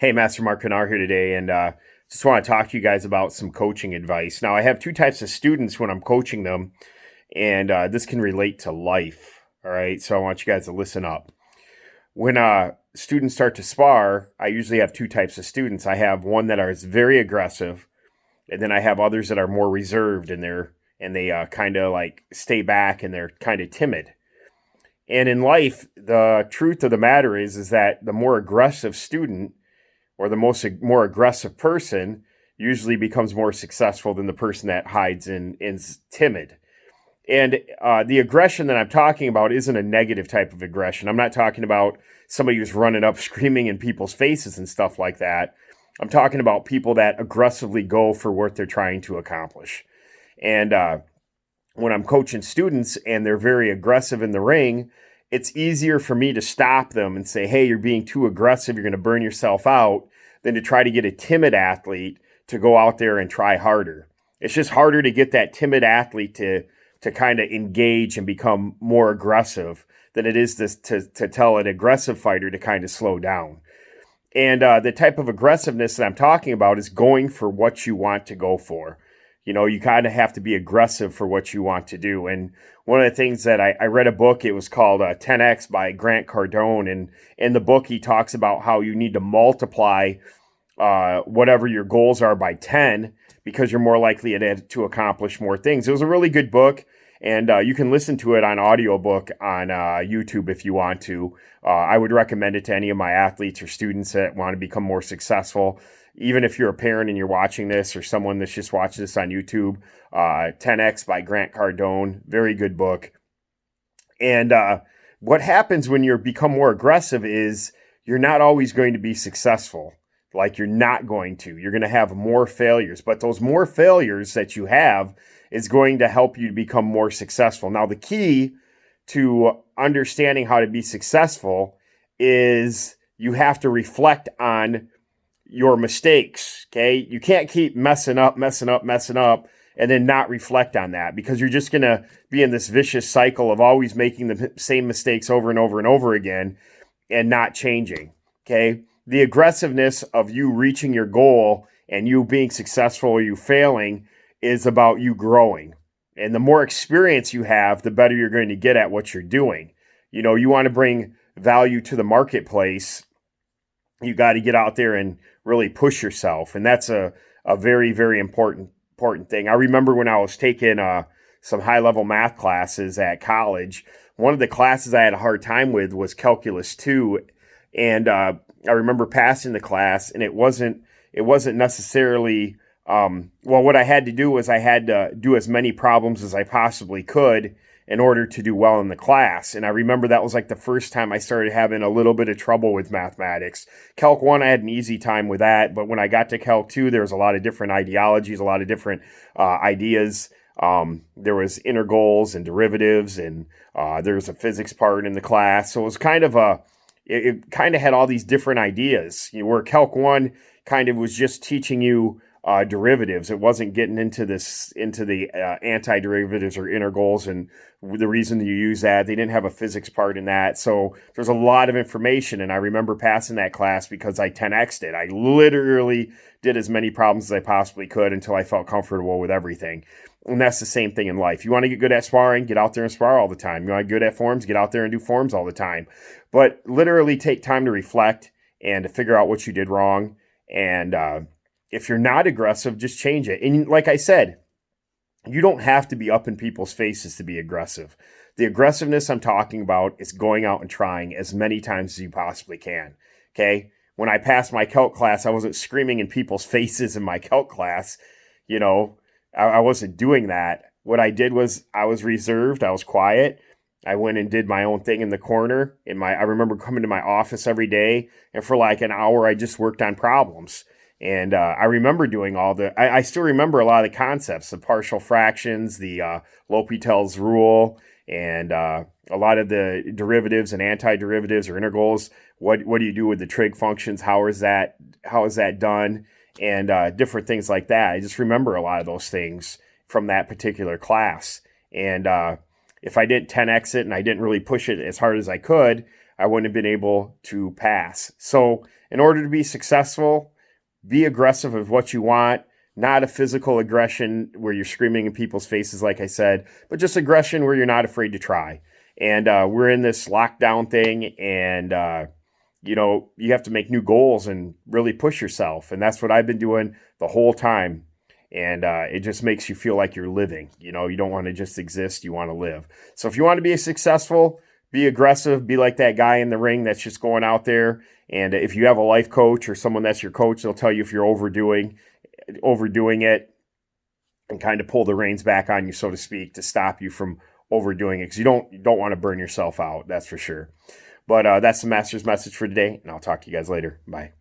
Hey, Master Mark Kanaar here today, and just want to talk to you guys about some coaching advice. Now, I have two types of students when I'm coaching them, and this can relate to life. All right, so I want you guys to listen up. When students start to spar, I usually have two types of students. I have one that is very aggressive, and then I have others that are more reserved, and they kind of like stay back and they're kind of timid. And in life, the truth of the matter is that the more aggressive student or the more aggressive person usually becomes more successful than the person that hides and is timid. And the aggression that I'm talking about isn't a negative type of aggression. I'm not talking about somebody who's running up screaming in people's faces and stuff like that. I'm talking about people that aggressively go for what they're trying to accomplish. And when I'm coaching students and they're very aggressive in the ring, it's easier for me to stop them and say, hey, you're being too aggressive. You're going to burn yourself out, than to try to get a timid athlete to go out there and try harder. It's just harder to get that timid athlete to kind of engage and become more aggressive than it is to tell an aggressive fighter to kind of slow down. And the type of aggressiveness that I'm talking about is going for what you want to go for. You know, you kind of have to be aggressive for what you want to do. And one of the things that I read a book, it was called 10X by Grant Cardone. And in the book, he talks about how you need to multiply whatever your goals are by 10 because you're more likely to accomplish more things. It was a really good book. And you can listen to it on audiobook on YouTube if you want to. I would recommend it to any of my athletes or students that want to become more successful. Even if you're a parent and you're watching this or someone that's just watching this on YouTube, 10X by Grant Cardone, very good book. And what happens when you become more aggressive is you're not always going to be successful. Like you're not going to. You're going to have more failures. But those more failures that you have is going to help you to become more successful. Now, the key to understanding how to be successful is you have to reflect on your mistakes, okay? You can't keep messing up, and then not reflect on that because you're just going to be in this vicious cycle of always making the same mistakes over and over and over again and not changing, okay? The aggressiveness of you reaching your goal and you being successful or you failing is about you growing. And the more experience you have, the better you're going to get at what you're doing. You know, you want to bring value to the marketplace, you got to get out there and really push yourself. And that's a very, very important thing. I remember when I was taking some high-level math classes at college, one of the classes I had a hard time with was Calculus 2. And I remember passing the class, and it wasn't necessarily what I had to do was I had to do as many problems as I possibly could in order to do well in the class. And I remember that was like the first time I started having a little bit of trouble with mathematics. Calc 1, I had an easy time with that. But when I got to Calc 2, there was a lot of different ideologies, a lot of different ideas. There was integrals and derivatives, and there was a physics part in the class. So it was kind of it kind of had all these different ideas. You know, where Calc 1 kind of was just teaching you derivatives. It wasn't getting into the antiderivatives or integrals and the reason that you use that. They didn't have a physics part in that. So there's a lot of information. And I remember passing that class because I 10x'd it. I literally did as many problems as I possibly could until I felt comfortable with everything. And that's the same thing in life. You want to get good at sparring, get out there and spar all the time. You want to get good at forms, get out there and do forms all the time. But literally take time to reflect and to figure out what you did wrong. And if you're not aggressive, just change it. And like I said, you don't have to be up in people's faces to be aggressive. The aggressiveness I'm talking about is going out and trying as many times as you possibly can. Okay? When I passed my calc class, I wasn't screaming in people's faces in my calc class. You know, I wasn't doing that. What I did was I was reserved. I was quiet. I went and did my own thing in the corner. I remember coming to my office every day, and for like an hour, I just worked on problems. And I remember doing I still remember a lot of the concepts, the partial fractions, the L'Hopital's rule, and a lot of the derivatives and antiderivatives or integrals. What do you do with the trig functions? How is that done? And different things like that. I just remember a lot of those things from that particular class. And if I didn't 10x it and I didn't really push it as hard as I could, I wouldn't have been able to pass. So in order to be successful, be aggressive of what you want, not a physical aggression where you're screaming in people's faces, like I said, but just aggression where you're not afraid to try. And we're in this lockdown thing, and you have to make new goals and really push yourself. And that's what I've been doing the whole time. And it just makes you feel like you're living. You don't want to just exist, you want to live. So if you want to be successful, be aggressive, be like that guy in the ring that's just going out there. And if you have a life coach or someone that's your coach, they'll tell you if you're overdoing it, and kind of pull the reins back on you, so to speak, to stop you from overdoing it, because you don't want to burn yourself out. That's for sure. But that's the master's message for today, and I'll talk to you guys later. Bye.